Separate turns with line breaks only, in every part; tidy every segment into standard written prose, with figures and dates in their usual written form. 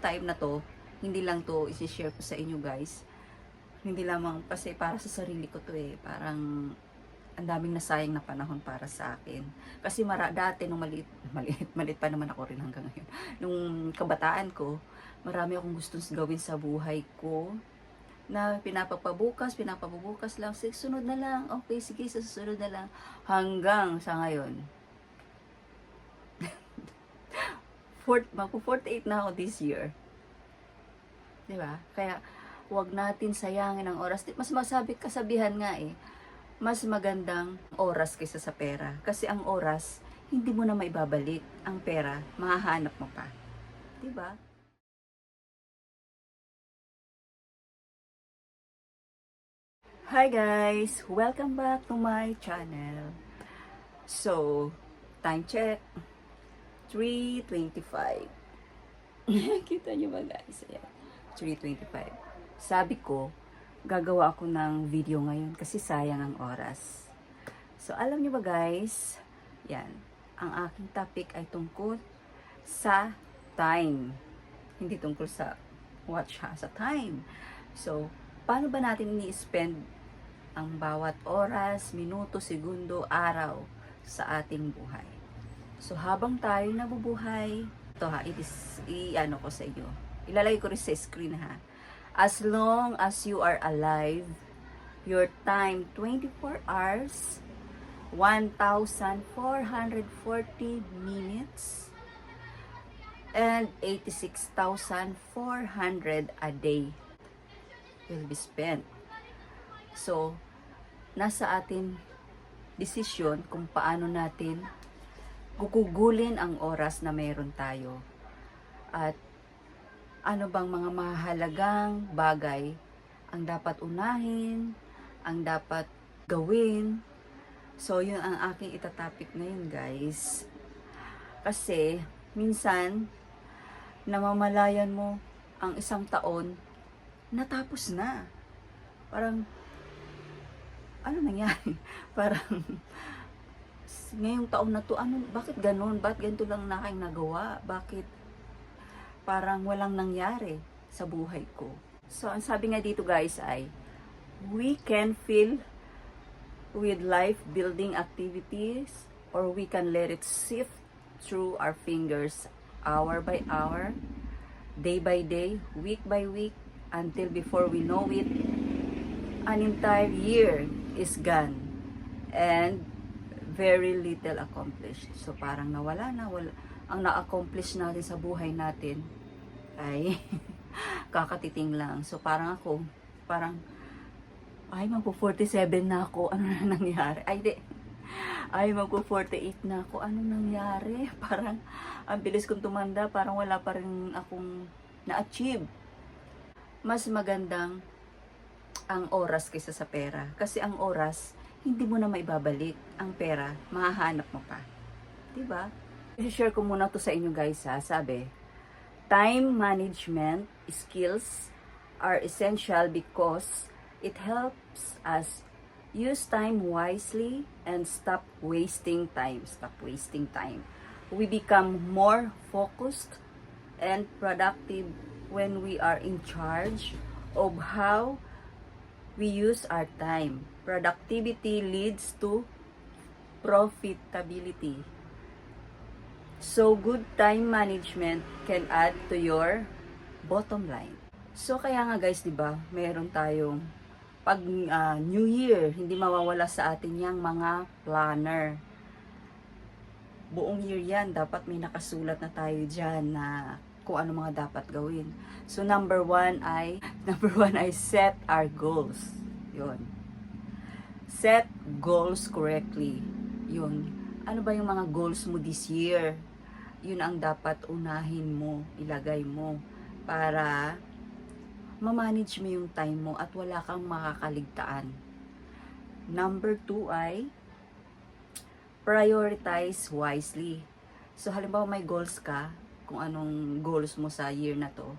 time na to, hindi lang to isi-share ko sa inyo guys. Hindi lamang kasi para sa sarili ko to eh. Parang ang daming nasayang na panahon para sa akin. Kasi dati nung maliit pa naman ako rin hanggang ngayon. Nung kabataan ko, marami akong gustong gawin sa buhay ko na pinapapabukas lang. Sige, sunod na lang. Okay, sige, sa susunod na lang. Hanggang sa ngayon. Magpo-48 na ako this year. Diba? Kaya, huwag natin sayangin ang oras. Mas kasabihan nga eh, mas magandang oras kaysa sa pera. Kasi ang oras, hindi mo na maibabalik. Ang pera, mahahanap mo pa. Diba? Hi guys! Welcome back to my channel. So, time check. 3:25. Kita nyo ba guys? Ayan. 3:25. Sabi ko, gagawa ako ng video ngayon kasi sayang ang oras. So, alam nyo ba guys? Yan. Ang aking topic ay tungkol sa time. Hindi tungkol sa watch ha, sa time. So, paano ba natin ni-spend ang bawat oras, minuto, segundo, araw sa ating buhay? So, habang tayo nabubuhay, ito ha, i-ano ko sa iyo. Ilalagay ko rin sa screen ha. As long as you are alive, your time 24 hours, 1,440 minutes, and 86,400 a day will be spent. So, nasa atin desisyon kung paano natin gugugulin ang oras na mayroon tayo. At ano bang mga mahalagang bagay ang dapat unahin, ang dapat gawin. So, yun ang aking itatapik ngayon guys. Kasi, minsan, namamalayan mo ang isang taon, natapos na. Parang, ano nangyari? Parang, ngayong taon na to, bakit ganun? Bakit ganito lang na aking nagawa? Bakit parang walang nangyari sa buhay ko? So, ang sabi nga dito guys ay, we can fill with life-building activities or we can let it sift through our fingers hour by hour, day by day, week by week, until before we know it, an entire year is gone and very little accomplished. So parang wala. Ang na-accomplish natin sa buhay natin ay kakatiting lang. So parang ako, ay magpo-47 na ako, ano na nangyari? Ay magpo-48 na ako, ano nangyari? Parang ang bilis kong tumanda, parang wala pa rin akong na-achieve. Mas magandang ang oras kaysa sa pera. Kasi ang oras, hindi mo na maibabalik. Ang pera, mahahanap mo pa. Diba? I-share ko muna to sa inyo guys ha. Sabi, time management skills are essential because it helps us use time wisely and stop wasting time. We become more focused and productive when we are in charge of how we use our time. Productivity leads to profitability. So, good time management can add to your bottom line. So, kaya nga guys, diba, meron tayong pag New Year, hindi mawawala sa atin yung mga planner. Buong year yan, dapat may nakasulat na tayo dyan na kung ano mga dapat gawin. So, number one ay set our goals. Yun. Set goals correctly. Yun. Ano ba yung mga goals mo this year? Yun ang dapat unahin mo, ilagay mo para ma-manage mo yung time mo at wala kang makakaligtaan. Number two ay prioritize wisely. So, halimbawa may goals ka, kung anong goals mo sa year na to,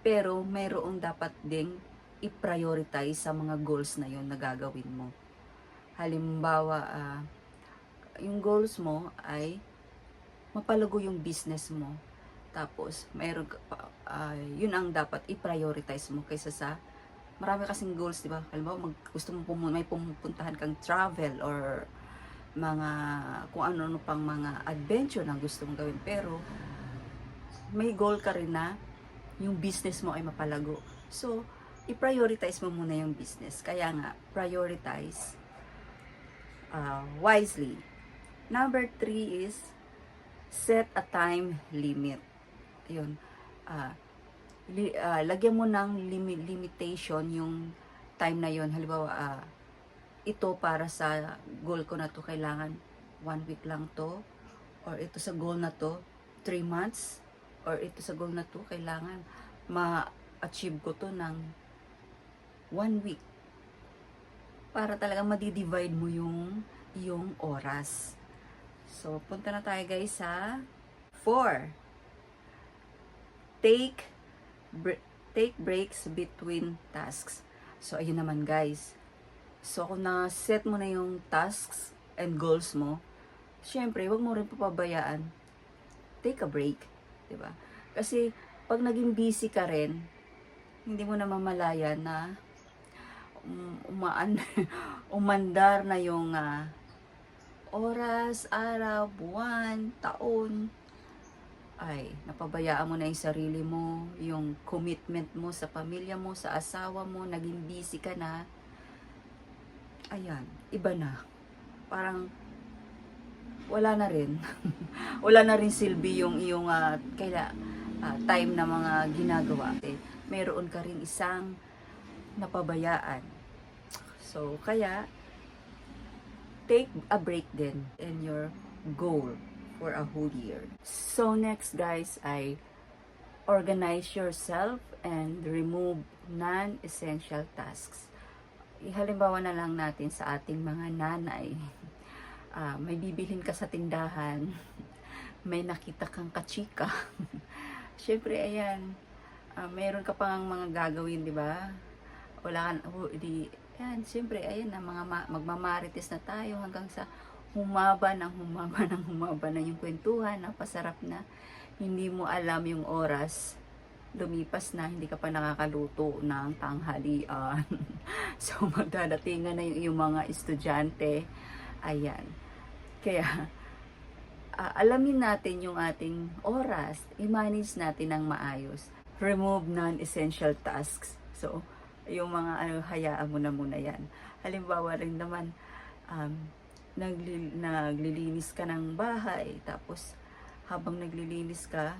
pero mayroong dapat ding i-prioritize sa mga goals na yon na gagawin mo. Halimbawa, yung goals mo ay mapalago yung business mo. Tapos, yun ang dapat i-prioritize mo kaysa sa marami kasing goals, di ba? Halimbawa, gusto mo may pumupuntahan kang travel or mga kung ano-ano pang mga adventure na gusto mong gawin. Pero, may goal ka rin na yung business mo ay mapalago. So, i-prioritize mo muna yung business. Kaya nga, prioritize wisely. Number 3 is set a time limit. Ayun. Lagyan mo ng limitation yung time na yon. Halimbawa, ito para sa goal ko na to kailangan 1 week lang to, or ito sa goal na to 3 months, or ito sa goal na to kailangan ma-achieve ko to ng 1 week, para talaga ma-divide mo yung oras. So, punta na tayo guys sa 4. Take breaks between tasks. So, ayun naman guys. So, kung na-set mo na yung tasks and goals mo, syempre, wag mo rin papabayaan. Take a break. Diba? Kasi, pag naging busy ka rin, hindi mo na mamalayan na umandar na yung oras, araw, buwan, taon. Ay, napabayaan mo na yung sarili mo, yung commitment mo sa pamilya mo, sa asawa mo, naging busy ka na. Ayan, iba na. Parang wala na rin. Wala na rin silbi yung iyong time na mga ginagawa. Meron ka rin isang napabayaan. So, kaya take a break din in your goal for a whole year. So, next guys ay organize yourself and remove non-essential tasks. Halimbawa na lang natin sa ating mga nanay. May bibilhin ka sa tindahan, may nakita kang kachika. Syempre, ayan, mayroon ka pang mga gagawin, di ba? Wala ka, ayan, syempre, ayan na, magmamarites na tayo hanggang sa humaba na yung kwentuhan, napasarap na. Hindi mo alam yung oras, lumipas na, hindi ka pa nakakaluto ng tanghalian. So, magdadatingan na yung mga estudyante. Ayan. Kaya, alamin natin yung ating oras, i-manage natin ng maayos. Remove non-essential tasks. So, yung mga hayaan mo na muna yan. Halimbawa rin naman, naglilinis ka ng bahay, tapos habang naglilinis ka,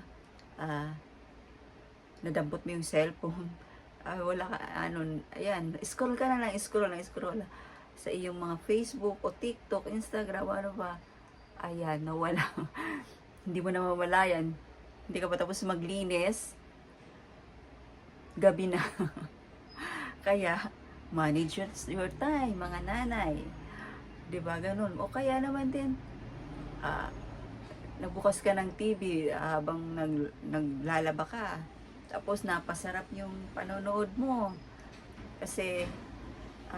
nadampot mo yung cellphone, wala ka, ayan, scroll ka na lang, scroll sa iyong mga Facebook o TikTok, Instagram, ano ba, ayan, nawala. Hindi mo na mawalayan, hindi ka pa tapos maglinis, gabi na. Kaya, manage your time, mga nanay. Diba, ganun. O kaya naman din, nagbukas ka ng TV habang naglalaba ka. Tapos, napasarap yung panonood mo. Kasi,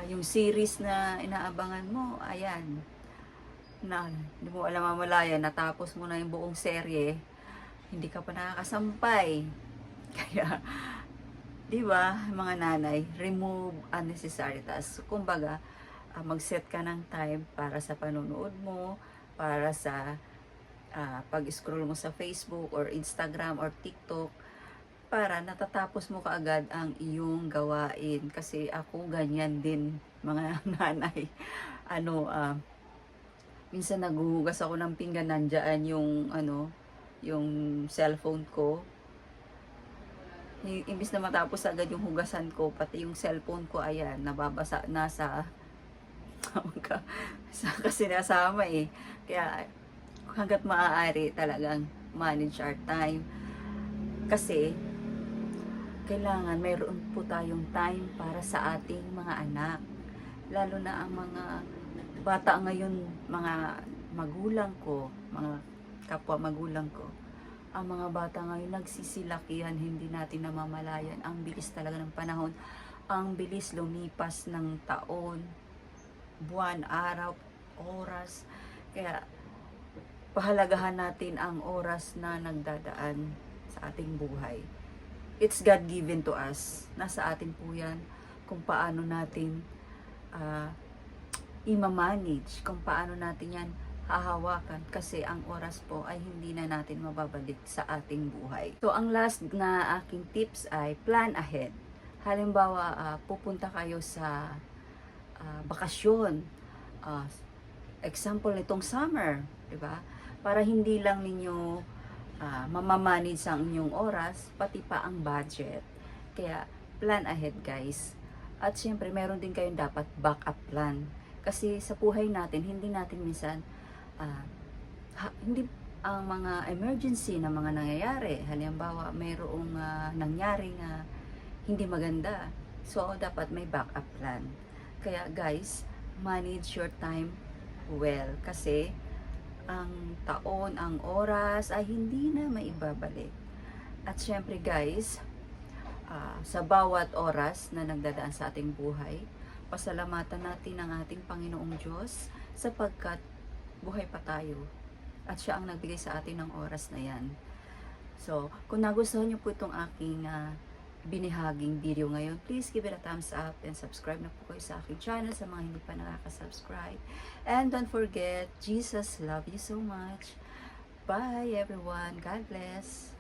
yung series na inaabangan mo, ayan, hindi mo alam mamalayan, natapos mo na yung buong serye, hindi ka pa nakakasampay. Kaya, di ba, mga nanay, remove unnecessary tasks. Kumbaga, mag-set ka ng time para sa panonood mo, para sa pag-scroll mo sa Facebook or Instagram or TikTok, para natatapos mo kaagad ang iyong gawain. Kasi ako ganyan din, mga nanay. Minsan naghuhugas ako ng pinggan, nandiyan yung cellphone ko. Imbis na matapos agad yung hugasan ko, pati yung cellphone ko, ayan, nababasa na kasi nasama eh. Kaya hanggat maaari talagang manage our time. Kasi kailangan mayroon po tayong time para sa ating mga anak. Lalo na ang mga bata ngayon, mga magulang ko, mga kapwa magulang ko. Ang mga bata ngayon nagsisilakihan, hindi natin namamalayan. Ang bilis talaga ng panahon. Ang bilis lumipas ng taon, buwan, araw, oras. Kaya pahalagahan natin ang oras na nagdadaan sa ating buhay. it's God given to us. Nasa atin po yan kung paano natin i-manage, kung paano natin yan hahawakan, kasi ang oras po ay hindi na natin mababalik sa ating buhay. So ang last na aking tips ay plan ahead. Halimbawa, pupunta kayo sa bakasyon. Example nitong summer, 'di ba? Para hindi lang ninyo mamamanage ang inyong oras, pati pa ang budget. Kaya plan ahead, guys. At syempre, meron din kayong dapat backup plan. Kasi sa buhay natin, hindi natin minsan hindi ang mga emergency na mga nangyayari. Halimbawa, mayroong nangyaring hindi maganda. So, dapat may backup plan. Kaya guys, manage your time well. Kasi, ang taon, ang oras ay hindi na maibabalik. At syempre guys, sa bawat oras na nagdadaan sa ating buhay, pasalamatan natin ang ating Panginoong Diyos sapagkat buhay pa tayo. At siya ang nagbigay sa atin ng oras na yan. So, kung nagustuhan niyo po itong aking binihaging video ngayon, please give it a thumbs up and subscribe na po kayo sa aking channel sa mga hindi pa nakaka-subscribe. And don't forget, Jesus love you so much. Bye everyone. God bless.